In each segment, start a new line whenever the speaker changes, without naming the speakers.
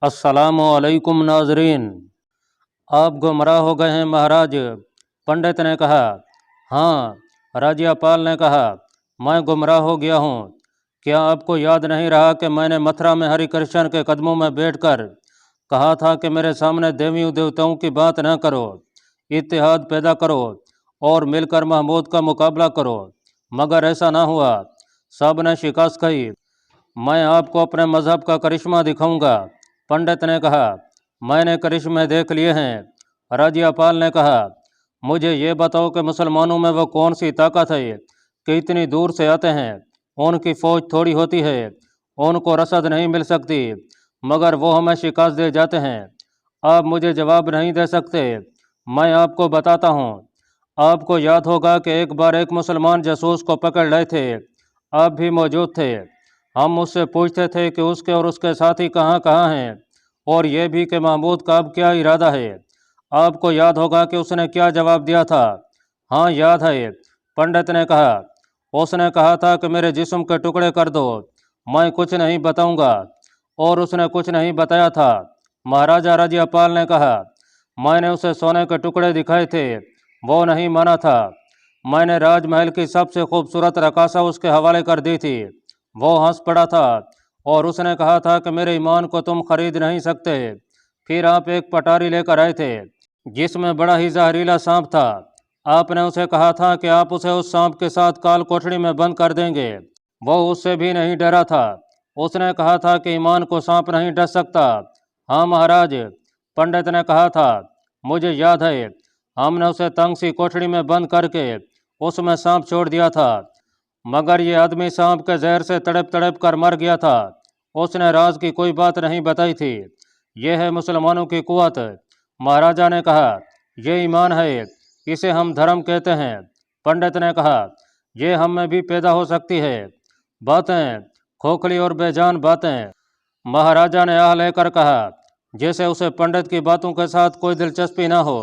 अस्सलामुअलैकुम नाजरीन। आप गुमराह हो गए हैं महाराज, पंडित ने कहा। हाँ, राज्यपाल ने कहा, मैं गुमराह हो गया हूँ। क्या आपको याद नहीं रहा कि मैंने मथुरा में हरिकृष्ण के कदमों में बैठकर कहा था कि मेरे सामने देवियों देवताओं की बात न करो, इत्तेहाद पैदा करो और मिलकर महमूद का मुकाबला करो। मगर ऐसा ना हुआ, सब ने शिकस्त खाई। मैं आपको अपने मज़हब का करिश्मा दिखाऊंगा, पंडित ने कहा। मैंने करिश्मे देख लिए हैं। राज्यपाल ने कहा, मुझे ये बताओ कि मुसलमानों में वो कौन सी ताकत है कि इतनी दूर से आते हैं। उनकी फ़ौज थोड़ी होती है, उनको रसद नहीं मिल सकती, मगर वो हमें शिकस्त दे जाते हैं। आप मुझे जवाब नहीं दे सकते, मैं आपको बताता हूँ। आपको याद होगा कि एक बार एक मुसलमान जासूस को पकड़ लाए थे, आप भी मौजूद थे। हम उससे पूछते थे कि उसके और उसके साथी कहाँ कहाँ हैं, और ये भी कि महमूद का अब क्या इरादा है। आपको याद होगा कि उसने क्या जवाब दिया था। हाँ याद है, पंडित ने कहा। उसने कहा था कि मेरे जिस्म के टुकड़े कर दो, मैं कुछ नहीं बताऊंगा। और उसने कुछ नहीं बताया था। महाराजा राज्यपाल ने कहा, मैंने उसे सोने के टुकड़े दिखाए थे, वो नहीं माना था। मैंने राजमहल की सबसे खूबसूरत रकासा उसके हवाले कर दी थी, वो हंस पड़ा था और उसने कहा था कि मेरे ईमान को तुम खरीद नहीं सकते। फिर आप एक पटारी लेकर आए थे जिसमें बड़ा ही जहरीला सांप था। आपने उसे कहा था कि आप उसे उस सांप के साथ काल कोठरी में बंद कर देंगे। वो उससे भी नहीं डरा था। उसने कहा था कि ईमान को सांप नहीं डस सकता। हाँ महाराज, पंडित ने कहा था, मुझे याद है। हमने उसे तंग सी कोठरी में बंद करके उसमें सांप छोड़ दिया था, मगर ये आदमी सांप के जहर से तड़प तड़प कर मर गया था। उसने राज की कोई बात नहीं बताई थी। यह है मुसलमानों की कुव्वत। महाराजा ने कहा, यह ईमान है, इसे हम धर्म कहते हैं। पंडित ने कहा, यह हम में भी पैदा हो सकती है। बातें, खोखली और बेजान बातें। महाराजा ने आह लेकर कहा, जैसे उसे पंडित की बातों के साथ कोई दिलचस्पी ना हो।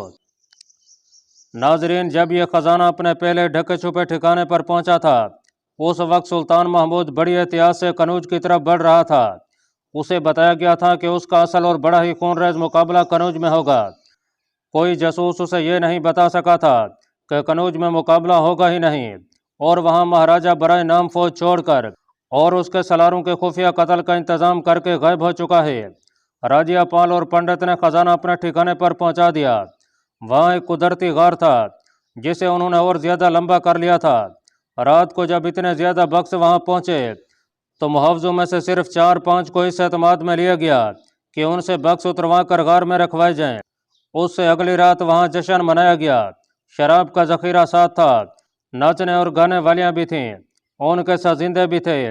नाजरीन, जब यह खजाना अपने पहले ढके छुपे ठिकाने पर पहुंचा था, उस वक्त सुल्तान महमूद बड़ी एहतियात से कनूज की तरफ बढ़ रहा था। उसे बताया गया था कि उसका असल और बड़ा ही खूनरेज मुकाबला कनूज में होगा। कोई जासूस उसे यह नहीं बता सका था कि कनूज में मुकाबला होगा ही नहीं, और वहां महाराजा बराए नाम फौज छोड़कर और उसके सलारों के खुफिया कत्ल का इंतजाम करके गायब हो चुका है। राज्यपाल और पंडित ने खजाना अपने ठिकाने पर पहुंचा दिया। वहाँ एक कुदरती गार था जिसे उन्होंने और ज्यादा लंबा कर लिया था। रात को जब इतने ज्यादा बख्श वहाँ पहुंचे तो मुहावजों में से सिर्फ 4-5 को इस एतमाद में लिया गया कि उनसे बख्श उतरवा कर गार में रखवाए जाएं। उससे अगली रात वहाँ जश्न मनाया गया। शराब का जखीरा साथ था, नाचने और गाने वालियाँ भी थीं, उनके सजिंदे भी थे।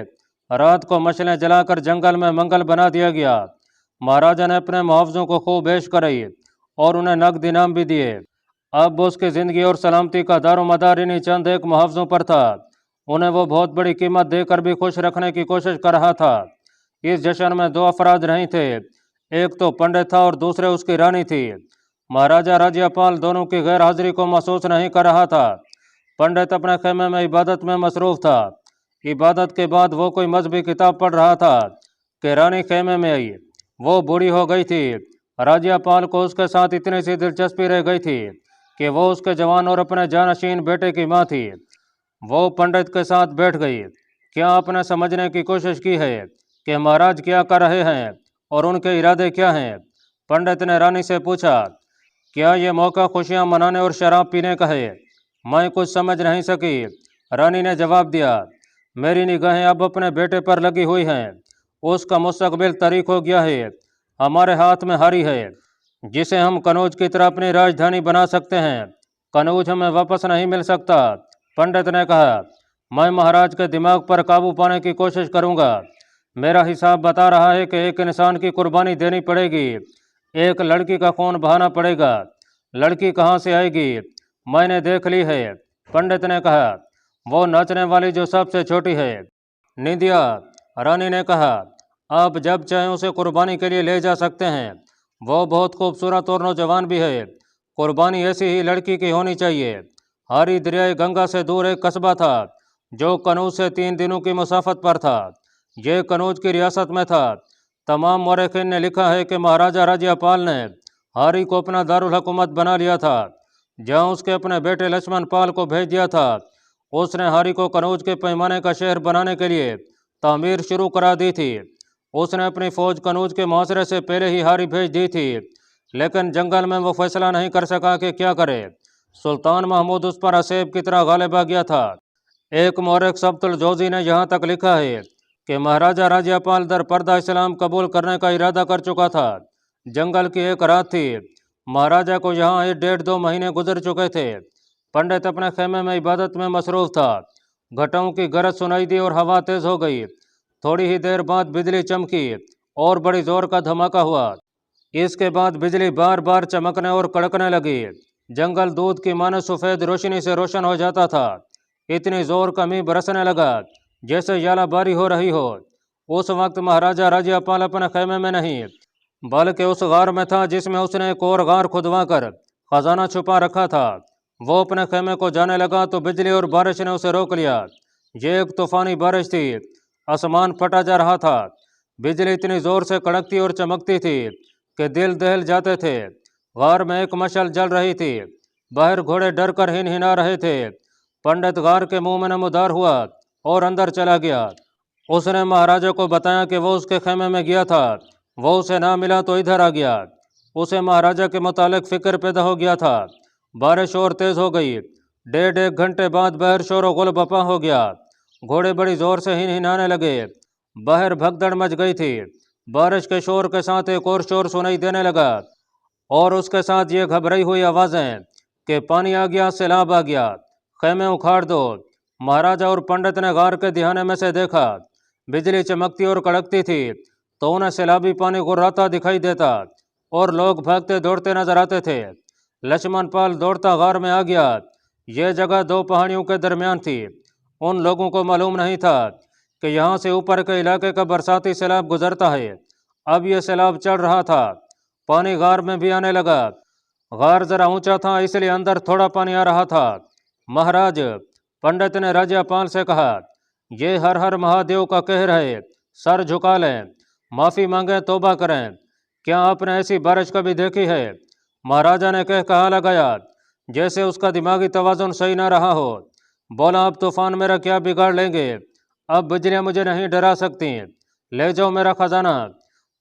रात को मशलें जलाकर जंगल में मंगल बना दिया गया। महाराजा ने अपने मुहावजों को खूब ऐश कराई और उन्हें नकद इनाम भी दिए। अब उसकी जिंदगी और सलामती का दारोमदार इन्हीं चंद एक मुहावजों पर था। उन्हें वो बहुत बड़ी कीमत देकर भी खुश रखने की कोशिश कर रहा था। इस जश्न में दो अफराद नहीं थे, एक तो पंडित था और दूसरे उसकी रानी थी। महाराजा राज्यपाल दोनों की गैर हाजिरी को महसूस नहीं कर रहा था। पंडित अपने खेमे में इबादत में मसरूफ था। इबादत के बाद वो कोई मजहबी किताब पढ़ रहा था कि रानी खेमे में आई। वो बूढ़ी हो गई थी। राज्यपाल को उसके साथ इतनी सी दिलचस्पी रह गई थी कि वो उसके जवान और अपने जानशीन बेटे की माँ थी। वो पंडित के साथ बैठ गई। क्या आपने समझने की कोशिश की है कि महाराज क्या कर रहे हैं और उनके इरादे क्या हैं? पंडित ने रानी से पूछा। क्या ये मौका खुशियां मनाने और शराब पीने का है? मैं कुछ समझ नहीं सकी। रानी ने जवाब दिया, मेरी निगाहें अब अपने बेटे पर लगी हुई हैं। उसका मुस्तकबिल तरीक हो गया है। हमारे हाथ में हारी है जिसे हम कनौज की तरह अपनी राजधानी बना सकते हैं। कनौज हमें वापस नहीं मिल सकता। पंडित ने कहा, मैं महाराज के दिमाग पर काबू पाने की कोशिश करूंगा। मेरा हिसाब बता रहा है कि एक इंसान की कुर्बानी देनी पड़ेगी, एक लड़की का खून बहाना पड़ेगा। लड़की कहाँ से आएगी? मैंने देख ली है, पंडित ने कहा, वो नाचने वाली जो सबसे छोटी है। निंदिया, रानी ने कहा, आप जब चाहें उसे कुर्बानी के लिए ले जा सकते हैं। वो बहुत खूबसूरत और नौजवान भी है। कुर्बानी ऐसी ही लड़की की होनी चाहिए। हारी दरियाए गंगा से दूर एक कस्बा था जो कनौज से 3 दिनों की मुसाफत पर था। यह कनौज की रियासत में था। तमाम मौरखीन ने लिखा है कि महाराजा राज्यपाल ने हारी को अपना दारुल हुकूमत बना लिया था, जहां उसके अपने बेटे लक्ष्मण पाल को भेज दिया था। उसने हारी को कनौज के पैमाने का शहर बनाने के लिए तामीर शुरू करा दी थी। उसने अपनी फौज कनौज के मुहासरे से पहले ही हारी भेज दी थी, लेकिन जंगल में वो फैसला नहीं कर सका कि क्या करे। सुल्तान महमूद उस पर असेब की तरह गालिब आ गया था। एक मौरख सब्तुल जोजी ने यहाँ तक लिखा है कि महाराजा राज्यपाल दर पर्दा इस्लाम कबूल करने का इरादा कर चुका था। जंगल की एक रात थी। महाराजा को यहाँ 1.5-2 महीने गुजर चुके थे। पंडित अपने खेमे में इबादत में मसरूफ था। घटाओं की गरज सुनाई दी और हवा तेज हो गई। थोड़ी ही देर बाद बिजली चमकी और बड़ी जोर का धमाका हुआ। इसके बाद बिजली बार बार चमकने और कड़कने लगी। जंगल दूध की मानो सफ़ेद रोशनी से रोशन हो जाता था। इतनी जोर का मींह बरसने लगा जैसे यालाबारी हो रही हो। उस वक्त महाराजा राज्यपाल अपने खेमे में नहीं, बल्कि उस गार में था जिसमें उसने एक और गार खुदवा कर खजाना छुपा रखा था। वो अपने खेमे को जाने लगा तो बिजली और बारिश ने उसे रोक लिया। ये एक तूफानी बारिश थी। आसमान फटा जा रहा था। बिजली इतनी जोर से कड़कती और चमकती थी कि दिल दहल जाते थे। गार में एक मशाल जल रही थी। बाहर घोड़े डर कर हिनहिना रहे थे। पंडित गार के मुंह में नमूदार हुआ और अंदर चला गया। उसने महाराजा को बताया कि वो उसके खेमे में गया था। वो उसे ना मिला तो इधर आ गया। उसे महाराजा के मुतालिक फिक्र पैदा हो गया था। बारिश और तेज हो गई। 1.5 घंटे बाद बाहर शोर गुल बपा हो गया। घोड़े बड़ी जोर से हिनहिनाने लगे। बाहर भगदड़ मच गई थी। बारिश के शोर के साथ एक और शोर सुनाई देने लगा और उसके साथ ये घबराई हुई आवाज़ें कि पानी आ गया, सैलाब आ गया, खेमे उखाड़ दो। महाराजा और पंडित ने गार के दिहाने में से देखा। बिजली चमकती और कड़कती थी तो उन्हें सैलाबी पानी गुर्राता दिखाई देता और लोग भागते दौड़ते नजर आते थे। लक्ष्मण पाल दौड़ता गार में आ गया। यह जगह 2 पहाड़ियों के दरमियान थी। उन लोगों को मालूम नहीं था कि यहाँ से ऊपर के इलाके का बरसाती सैलाब गुजरता है। अब यह सैलाब चढ़ रहा था। पानी गार में भी आने लगा। गार जरा ऊंचा था इसलिए अंदर थोड़ा पानी आ रहा था। महाराज, पंडित ने राज्यपाल से कहा, ये हर हर महादेव का कहर है। सर झुका लें, माफ़ी मांगें, तौबा करें। क्या आपने ऐसी बारिश कभी देखी है? महाराजा ने कहा लगाया जैसे उसका दिमागी तवाज़ुन सही ना रहा हो। बोला, अब तूफान मेरा क्या बिगाड़ लेंगे? अब बिजलियाँ मुझे नहीं डरा सकती। ले जाओ मेरा खजाना।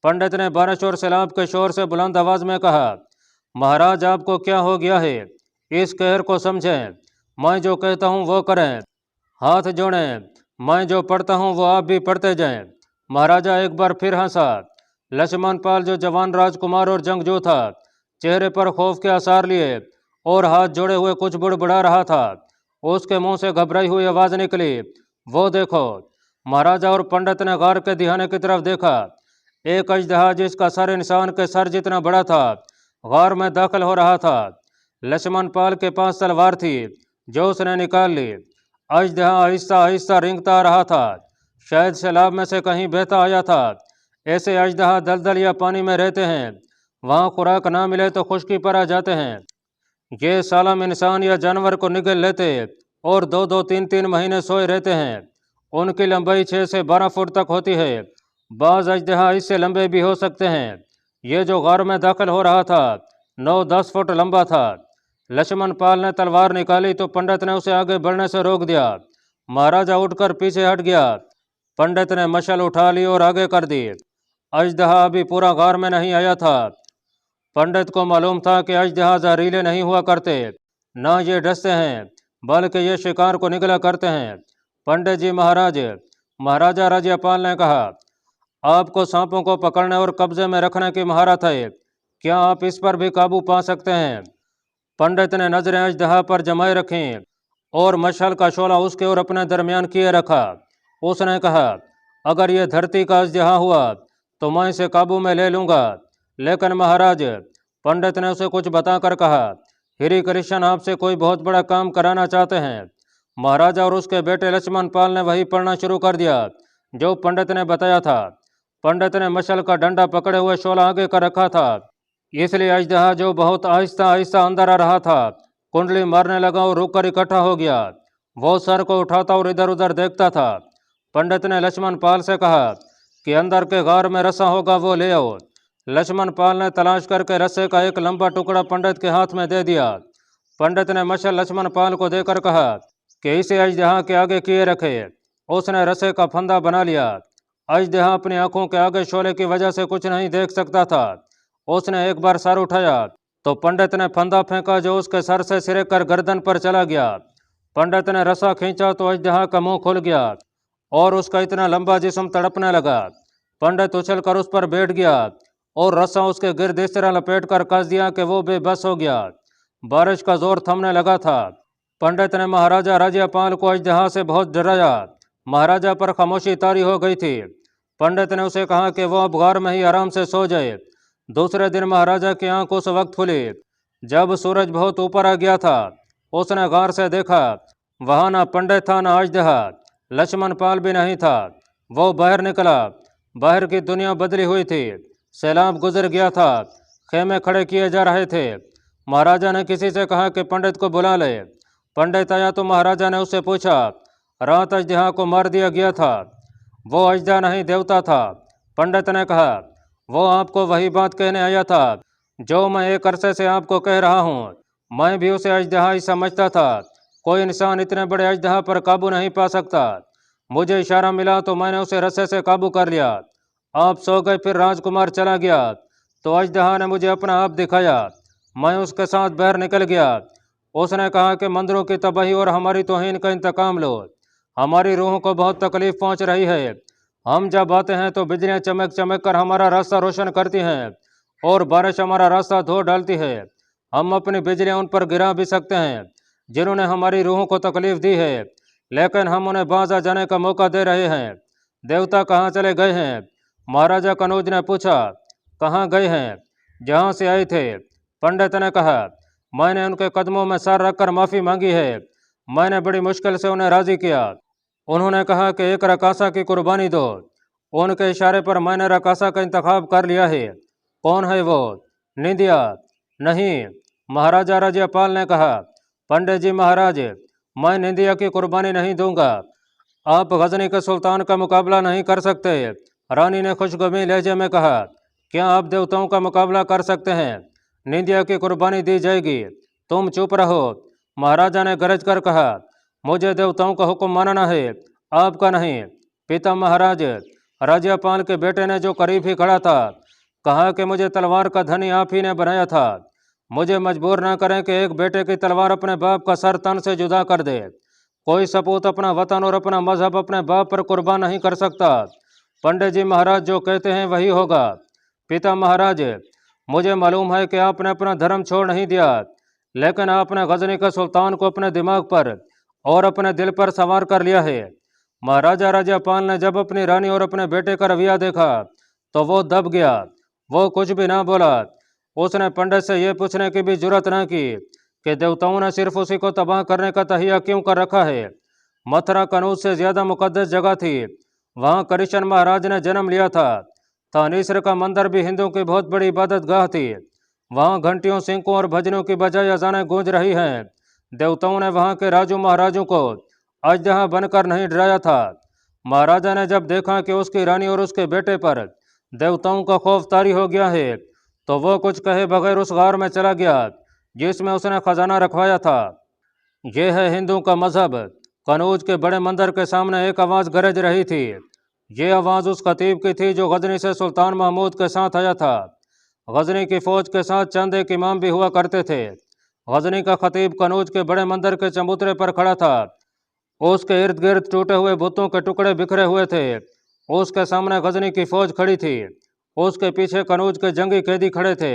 पंडित ने बारिश और सैलाब के शोर से बुलंद आवाज़ में कहा, महाराज, आपको क्या हो गया है? इस कहर को समझें। मैं जो कहता हूँ वो करें। हाथ जोड़ें। मैं जो पढ़ता हूँ वो आप भी पढ़ते जाएं। महाराजा एक बार फिर हंसा। लक्ष्मण पाल जो जवान राजकुमार और जंगजू था, चेहरे पर खौफ के आसार लिए और हाथ जोड़े हुए कुछ बुड़बुड़ा रहा था। उसके मुंह से घबराई हुई आवाज़ निकली, वो देखो। महाराजा और पंडित ने गार के दिहाने की तरफ देखा। एक अजदहा जिसका सर इंसान के सर जितना बड़ा था गार में दाखिल हो रहा था। लक्ष्मण पाल के पास तलवार थी जो उसने निकाल ली। अजदहा आहिस्ता आहिस्ता रेंगता आ रहा था। शायद सैलाब में से कहीं बहता आया था। ऐसे अजदहा दलदल या पानी में रहते हैं। वहाँ खुराक ना मिले तो खुश्की पर आ जाते हैं। ये सालम इंसान या जानवर को निगल लेते और 2-2, 3-3 महीने सोए रहते हैं। उनकी लंबाई 6 से 12 फुट तक होती है। बाज़ अजदहा इससे लंबे भी हो सकते हैं। ये जो गार में दाखिल हो रहा था 9-10 फुट लंबा था। लक्ष्मण पाल ने तलवार निकाली तो पंडित ने उसे आगे बढ़ने से रोक दिया। महाराजा उठकर पीछे हट गया। पंडित ने मशाल उठा ली और आगे कर दी। अजदहा अभी पूरा गार में नहीं आया था। पंडित को मालूम था कि अजदहा जहरीले नहीं हुआ करते, ना ये डसते हैं, बल्कि ये शिकार को निगला करते हैं। पंडित जी, महाराज, महाराजा राज्यपाल ने कहा, आपको सांपों को पकड़ने और कब्जे में रखने की महारत है। क्या आप इस पर भी काबू पा सकते हैं? पंडित ने नजरें अजदहा पर जमाए रखीं और मशाल का शोला उसके और अपने दरमियान किए रखा। उसने कहा, अगर यह धरती का अजदहा हुआ तो मैं इसे काबू में ले लूँगा। लेकिन महाराज, पंडित ने उसे कुछ बताकर कहा, हिरी कृष्ण आपसे कोई बहुत बड़ा काम कराना चाहते हैं। महाराजा और उसके बेटे लक्ष्मण पाल ने वही पढ़ना शुरू कर दिया जो पंडित ने बताया था। पंडित ने मशाल का डंडा पकड़े हुए शोला आगे कर रखा था, इसलिए अजदहा जो बहुत आहिस्ता आहिस्ता अंदर आ रहा था कुंडली मारने लगा और रुक कर इकट्ठा हो गया। वो सर को उठाता और इधर उधर देखता था। पंडित ने लक्ष्मण पाल से कहा, कि अंदर के गार में रस्सा होगा वो ले आओ। लक्ष्मण पाल ने तलाश करके रस्से का एक लंबा टुकड़ा पंडित के हाथ में दे दिया। पंडित ने मशल लक्ष्मण पाल को देकर कहा कि इसे अजदहा के आगे किए रखे। उसने रस्से का फंदा बना लिया। अजदहा अपनी आंखों के आगे शोले की वजह से कुछ नहीं देख सकता था। उसने एक बार सर उठाया तो पंडित ने फंदा फेंका जो उसके सर से सिरक कर गर्दन पर चला गया। पंडित ने रस्सा खींचा तो अजदहा का मुंह खुल गया और उसका इतना लंबा जिस्म तड़पने लगा। पंडित उछल कर उस पर बैठ गया और रस्सा उसके गिर्द इस तरह लपेट कर कस दिया कि वो बेबस हो गया। बारिश का जोर थमने लगा था। पंडित ने महाराजा राज्यपाल को अजदहा से बहुत डराया। महाराजा पर खामोशी तारी हो गई थी। पंडित ने उसे कहा कि वो अब गार में ही आराम से सो जाए। दूसरे दिन महाराजा की आंख उस वक्त खुली जब सूरज बहुत ऊपर आ गया था। उसने गार से देखा, वहां ना पंडित था ना अजदहा। लक्ष्मण पाल भी नहीं था। वो बाहर निकला। बाहर की दुनिया बदली हुई थी। सैलाब गुजर गया था। खेमे खड़े किए जा रहे थे। महाराजा ने किसी से कहा कि पंडित को बुला ले। पंडित आया तो महाराजा ने उससे पूछा, रात अजदहा को मार दिया गया था। वो अजदहा नहीं देवता था। पंडित ने कहा, वो आपको वही बात कहने आया था जो मैं एक अरसे से आपको कह रहा हूँ। मैं भी उसे अजदहा ही समझता था। कोई इंसान इतने बड़े अजदहा पर काबू नहीं पा सकता। मुझे इशारा मिला तो मैंने उसे रस्से से काबू कर लिया। आप सो गए, फिर राजकुमार चला गया तो अजदहा ने मुझे अपना आप दिखाया। मैं उसके साथ बाहर निकल गया। उसने कहा कि मंदिरों की तबाही और हमारी तौहीन का इंतकाम लो। हमारी रूहों को बहुत तकलीफ पहुंच रही है। हम जब आते हैं तो बिजलियां चमक चमक कर हमारा रास्ता रोशन करती हैं और बारिश हमारा रास्ता धो डालती है। हम अपनी बिजलियां उन पर गिरा भी सकते हैं जिन्होंने हमारी रूहों को तकलीफ दी है, लेकिन हम उन्हें बाज आ जाने का मौका दे रहे हैं। देवता कहाँ चले गए हैं? महाराजा कनौज ने पूछा। कहाँ गए हैं? जहाँ से आए थे। पंडित ने कहा, मैंने उनके कदमों में सर रखकर माफ़ी मांगी है। मैंने बड़ी मुश्किल से उन्हें राज़ी किया। उन्होंने कहा कि एक रकासा की कुर्बानी दो। उनके इशारे पर मैंने रकासा का इंतखाब कर लिया है। कौन है वो? निंदिया? नहीं, महाराजा राज्यपाल ने कहा। पंडित जी महाराज, मैं निंदिया की कुर्बानी नहीं दूंगा। आप गजनी के सुल्तान का मुकाबला नहीं कर सकते। रानी ने खुशगमी लहजे में कहा, क्या आप देवताओं का मुकाबला कर सकते हैं? निंदिया की कुर्बानी दी जाएगी। तुम चुप रहो। महाराजा ने गरज कर कहा, मुझे देवताओं का हुक्म मानना है, आपका नहीं। पिता महाराज, राज्यपाल के बेटे ने जो करीब ही खड़ा था कहा कि मुझे तलवार का धनी आप ही ने बनाया था। मुझे मजबूर ना करें कि एक बेटे की तलवार अपने बाप का सर तन से जुदा कर दे। कोई सपूत अपना वतन और अपना मजहब अपने बाप पर कुर्बान नहीं कर सकता। पंडित जी महाराज जो कहते हैं वही होगा। पिता महाराज, मुझे मालूम है कि आपने अपना धर्म छोड़ नहीं दिया, लेकिन आपने गजनी के सुल्तान को अपने दिमाग पर और अपने दिल पर सवार कर लिया है। महाराजा राज्यपाल ने जब अपनी रानी और अपने बेटे का रवैया देखा तो वो दब गया। वो कुछ भी ना बोला। उसने पंडित से ये पूछने की भी जुर्रत न की कि देवताओं ने सिर्फ उसी को तबाह करने का तहिया क्यों कर रखा है। मथुरा कनौज से ज्यादा मुकद्दस जगह थी। वहाँ कृष्ण महाराज ने जन्म लिया था। थानेश्वर का मंदिर भी हिंदुओं की बहुत बड़ी इबादत गाह थी। वहाँ घंटियों, सिंकों और भजनों की बजाय अजानें गूंज रही हैं। देवताओं ने वहाँ के राजू महाराजों को अजदहा बनकर नहीं डराया था। महाराजा ने जब देखा कि उसकी रानी और उसके बेटे पर देवताओं का खौफ तारी हो गया है तो वो कुछ कहे बगैर उस गार में चला गया जिसमें उसने खजाना रखवाया था। यह है हिंदुओं का मजहब। कनौज के बड़े मंदिर के सामने एक आवाज़ गरज रही थी। ये आवाज़ उस खतीब की थी जो गजनी से सुल्तान महमूद के साथ आया था। गजनी की फौज के साथ चंद एक इमाम भी हुआ करते थे। गजनी का खतीब कनौज के बड़े मंदिर के चबूतरे पर खड़ा था। उसके इर्द गिर्द टूटे हुए बुतों के टुकड़े बिखरे हुए थे। उसके सामने गजनी की फौज खड़ी थी। उसके पीछे कनौज के जंगी कैदी खड़े थे।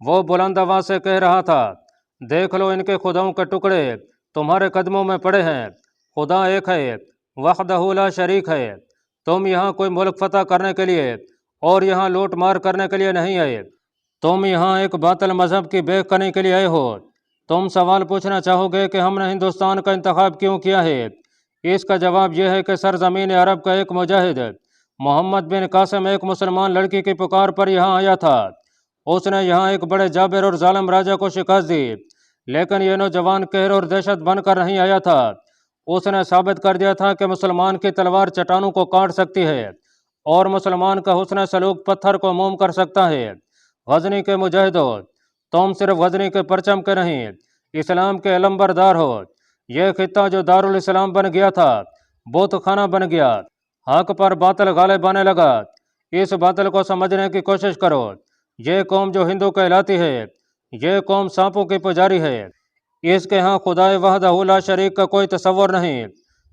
वो बुलंद आवाज से कह रहा था, देख लो, इनके खुदाओं के टुकड़े तुम्हारे कदमों में पड़े हैं। खुदा एक है, वहदहू ला शरीक है। तुम यहाँ कोई मुल्क फतह करने के लिए और यहाँ लूट मार करने के लिए नहीं आए। तुम यहाँ एक बातिल मजहब की बेख करने के लिए आए हो। तुम सवाल पूछना चाहोगे कि हमने हिंदुस्तान का इंतखाब क्यों किया है। इसका जवाब यह है कि सरजमीन अरब का एक मुजाहिद मोहम्मद बिन कासिम एक मुसलमान लड़की की पुकार पर यहाँ आया था। उसने यहाँ एक बड़े जाबिर और जालिम राजा को शिकस्त दी, लेकिन यह नौजवान कहर और दहशत बनकर नहीं आया था। उसने साबित कर दिया था कि मुसलमान की तलवार चट्टानों को काट सकती है और मुसलमान का हुस्न सलूक पत्थर को मोम कर सकता है। गजनी के मुजाहिदो, तुम सिर्फ गजनी के परचम के नहीं, इस्लाम के अलंबरदार हो। यह खित्ता जो दारुल इस्लाम बन गया था, बुत खाना बन गया। हक पर बातिल गालिब आने लगा। इस बातिल को समझने की कोशिश करो। ये कौम जो हिंदू कहलाती है, ये कौम सांपों की पुजारी है। इसके यहाँ खुदाए वहदहू ला शरीक का कोई तसव्वुर नहीं।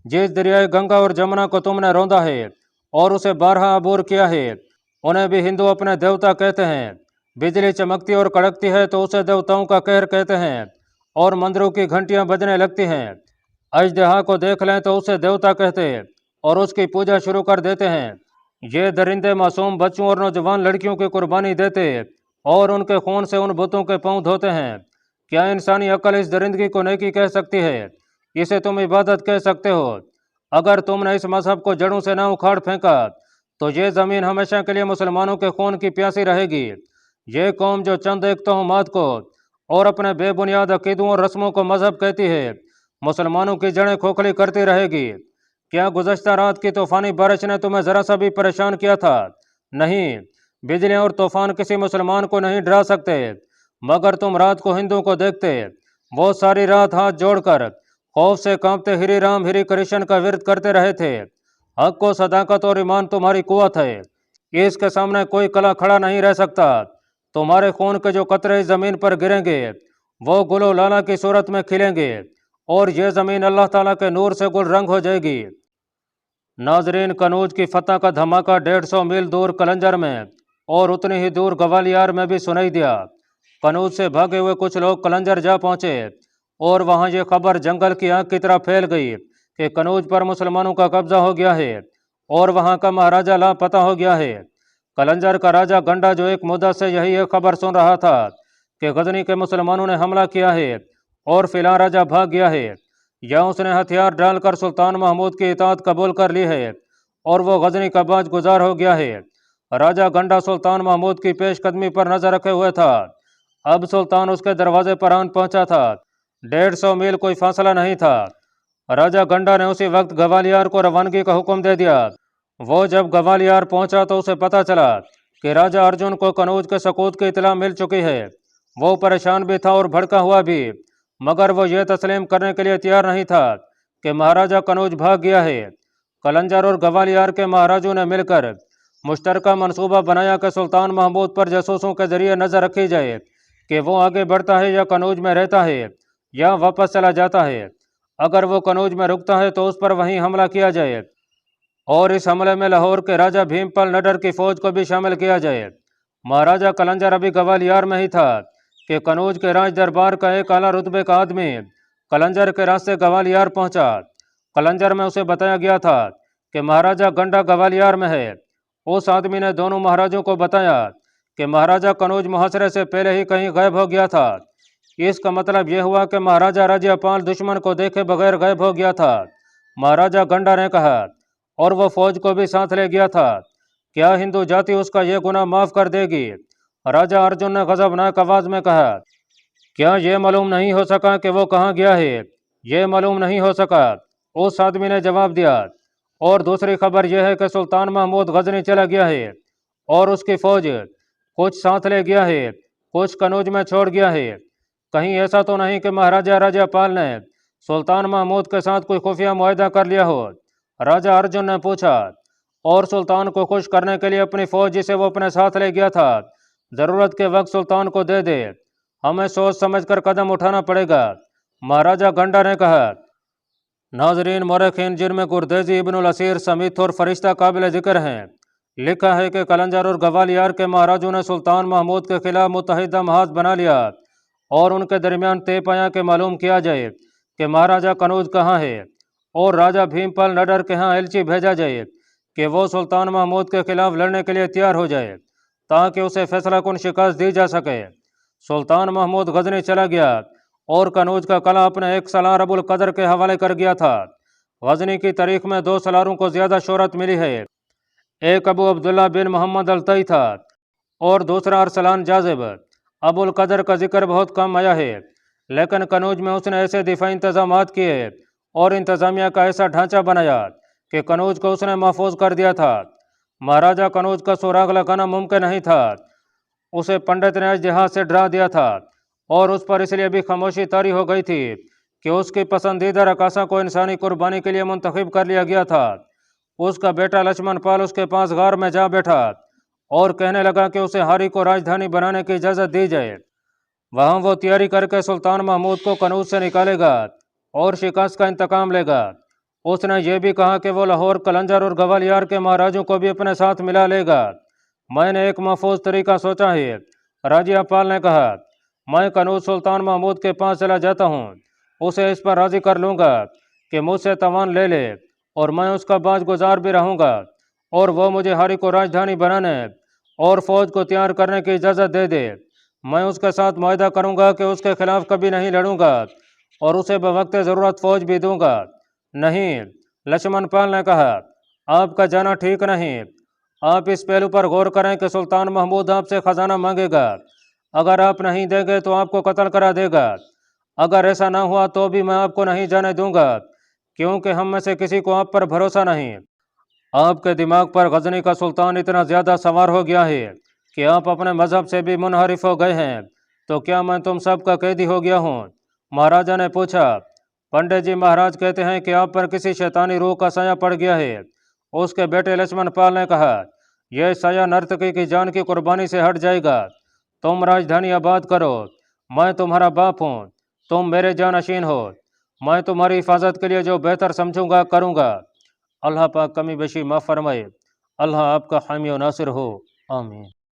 जिस दरियाए गंगा और जमुना को तुमने रौंदा है और उसे बारहा अबूर किया है, उन्हें भी हिंदू अपने देवता कहते हैं। बिजली चमकती और कड़कती है तो उसे देवताओं का कहर कहते हैं, और मंदिरों की घंटियां बजने लगती हैं। अजदहा को देख लें तो उसे देवता कहते और उसकी पूजा शुरू कर देते हैं। ये दरिंदे मासूम बच्चों और नौजवान लड़कियों की कुर्बानी देते और उनके खून से उन बुतों के पांव धोते हैं। क्या इंसानी अकल इस दरिंदगी को नेकी कह सकती है? इसे तुम इबादत कह सकते हो? अगर तुमने इस मजहब को जड़ों से ना उखाड़ फेंका तो ये ज़मीन हमेशा के लिए मुसलमानों के खून की प्यासी रहेगी। ये कौम जो चंद एक तोहमात को और अपने बेबुनियाद अकीदों और रस्मों को मजहब कहती है, मुसलमानों की जड़ें खोखली करती रहेगी। क्या गुज़श्ता रात की तूफ़ानी बारिश ने तुम्हें ज़रा सा भी परेशान किया था? नहीं। बिजलियाँ और तूफ़ान किसी मुसलमान को नहीं डरा सकते, मगर तुम रात को हिंदुओं को देखते, वो सारी रात हाथ जोड़कर खौफ से कांपते हिरी राम हिरी कृष्ण का विरद करते रहे थे। हक को सदाकत और ईमान तुम्हारी कुव्वत है। इसके सामने कोई कला खड़ा नहीं रह सकता। तुम्हारे खून के जो कतरे ज़मीन पर गिरेंगे वो गुलो लाला की सूरत में खिलेंगे और ये ज़मीन अल्लाह ताला के नूर से गुल रंग हो जाएगी। नाजरीन, कनौज की फतह का धमाका 150 मील दूर कलंजर में और उतनी ही दूर ग्वालियर में भी सुनाई दिया। कनौज से भागे हुए कुछ लोग कलंजर जा पहुंचे और वहां ये खबर जंगल की आग की तरह फैल गई कि कनौज पर मुसलमानों का कब्जा हो गया है और वहां का महाराजा लापता हो गया है। कलंजर का राजा गंडा जो एक मुद्दा से यही एक खबर सुन रहा था कि गजनी के मुसलमानों ने हमला किया है और फिलहाल राजा भाग गया है, या उसने हथियार डालकर सुल्तान महमूद की इताअत कबूल कर ली है और वो गजनी का बाज गुजार हो गया है। राजा गंडा सुल्तान महमूद की पेशकदमी पर नजर रखे हुए था। अब सुल्तान उसके दरवाजे पर आन पहुंचा था। 150 मील कोई फासला नहीं था। राजा गंडा ने उसी वक्त ग्वालियर को रवानगी का हुक्म दे दिया। वो जब ग्वालियर पहुंचा तो उसे पता चला कि राजा अर्जुन को कनौज के सकूत की इतला मिल चुकी है। वो परेशान भी था और भड़का हुआ भी, मगर वो ये तस्लीम करने के लिए तैयार नहीं था कि महाराजा कनौज भाग गया है। कलंजर और ग्वालियर के महाराजों ने मिलकर मुश्तरका मंसूबा बनाया कि सुल्तान महमूद पर जासूसों के जरिए नजर रखी जाए कि वो आगे बढ़ता है या कनौज में रहता है या वापस चला जाता है। अगर वो कनौज में रुकता है तो उस पर वहीं हमला किया जाए और इस हमले में लाहौर के राजा भीमपाल नडर की फौज को भी शामिल किया जाए। महाराजा कलंजर अभी ग्वालियर में ही था कि कनौज के राज दरबार का एक आला रुतबे का आदमी कलंजर के रास्ते ग्वालियर पहुंचा। कलंजर में उसे बताया गया था कि महाराजा गंडा ग्वालियर में है। उस आदमी ने दोनों महाराजों को बताया कि महाराजा कनौज मुहासरे से पहले ही कहीं गायब हो गया था। इसका मतलब यह हुआ कि महाराजा राज्यपाल दुश्मन को देखे बगैर गायब हो गया था। महाराजा गंडा ने कहा, और वह फौज को भी साथ ले गया था। क्या हिंदू जाति उसका यह गुनाह माफ कर देगी? राजा अर्जुन ने गजबनाक आवाज में कहा, क्या यह मालूम नहीं हो सका कि वो कहाँ गया है? ये मालूम नहीं हो सका। उस आदमी ने जवाब दिया, और दूसरी खबर यह है कि सुल्तान महमूद गजनी चला गया है और उसकी फौज कुछ साथ ले गया है, कुछ कनौज में छोड़ गया है। कहीं ऐसा तो नहीं कि महाराजा राज्यपाल ने सुल्तान महमूद के साथ कोई खुफिया मुआहदा कर लिया हो? राजा अर्जुन ने पूछा। और सुल्तान को खुश करने के लिए अपनी फौज जिसे वो अपने साथ ले गया था, जरूरत के वक्त सुल्तान को दे दे। हमें सोच समझकर कदम उठाना पड़ेगा, महाराजा गंडा ने कहा। नाजरीन, मौरखीन जिनमें गुरदेजी, इब्नुल असीर, समीत और फरिश्ता काबिल जिक्र हैं, लिखा है कि कलंजर और ग्वालियर के महाराजों ने सुल्तान महमूद के खिलाफ मुत्तहिदा महाज बना लिया और उनके दरमियान तय पाया कि मालूम किया जाए कि महाराजा कनौज कहाँ है और राजा भीमपाल नडर के यहाँ एलची भेजा जाए कि वो सुल्तान महमूद के खिलाफ लड़ने के लिए तैयार हो जाए ताकि उसे फैसला कुन शिकस्त दी जा सके। सुल्तान महमूद गजनी चला गया और कनौज का कला अपने एक सलार अबुल कदर के हवाले कर गया था। गजनी की तारीख में 2 सलारों को ज्यादा शोहरत मिली है। एक अबू अब्दुल्ला बिन मोहम्मद अलतई था और दूसरा अरसलान जाजिब। अबुल कदर का जिक्र बहुत कम आया है, लेकिन कनौज में उसने ऐसे दिफाई इंतजाम किए और इंतजामिया का ऐसा ढांचा बनाया कि कनौज को उसने महफूज कर दिया था। महाराजा कनौज का सुराग लगाना मुमकिन नहीं था। उसे पंडित ने आज जहाज से डरा दिया था और उस पर इसलिए भी खामोशी तारी हो गई थी कि उसकी पसंदीदा रकासा को इंसानी कुर्बानी के लिए मुंतखब कर लिया गया था। उसका बेटा लक्ष्मण पाल उसके पास गार में जा बैठा और कहने लगा कि उसे हारी को राजधानी बनाने की इजाज़त दी जाए। वहां वो तैयारी करके सुल्तान महमूद को कनौज से निकालेगा और शिकस्त का इंतकाम लेगा। उसने ये भी कहा कि वो लाहौर, कलंजर और ग्वालियर के महाराजों को भी अपने साथ मिला लेगा। मैंने एक महफूज तरीका सोचा है, राजिया पाल ने कहा। मैं कनौज सुल्तान महमूद के पास चला जाता हूँ, उसे इस पर राजी कर लूँगा कि मुझसे तवान ले ले और मैं उसका बाज़गुज़ार भी रहूँगा और वो मुझे हारी को राजधानी बनाने और फौज को तैयार करने की इजाज़त दे दे। मैं उसके साथ मुआहदा करूँगा कि उसके खिलाफ कभी नहीं लड़ूंगा और उसे बवक्त ज़रूरत फौज भी दूंगा। नहीं, लक्ष्मण पाल ने कहा, आपका जाना ठीक नहीं। आप इस पहलू पर गौर करें कि सुल्तान महमूद आपसे खजाना मांगेगा। अगर आप नहीं देंगे तो आपको कत्ल करा देगा। अगर ऐसा ना हुआ तो भी मैं आपको नहीं जाने दूंगा, क्योंकि हम में से किसी को आप पर भरोसा नहीं। आपके दिमाग पर गजनी का सुल्तान इतना ज़्यादा सवार हो गया है कि आप अपने मजहब से भी मुनहरिफ हो गए हैं। तो क्या मैं तुम सब का कैदी हो गया हूँ? महाराजा ने पूछा। पंडित जी, महाराज कहते हैं कि आप पर किसी शैतानी रूह का साया पड़ गया है। उसके बेटे लक्ष्मण पाल ने कहा, यह साया नर्तकी की जान की कुर्बानी से हट जाएगा। तुम राजधानी आबाद करो। मैं तुम्हारा बाप हूँ, तुम मेरे जानशीन हो। मैं तुम्हारी हिफाजत के लिए जो बेहतर समझूंगा करूँगा। अल्लाह पाक कमी बेशी माफ़ फरमाए। अल्लाह आपका हामी और नासिर हो। आमीन।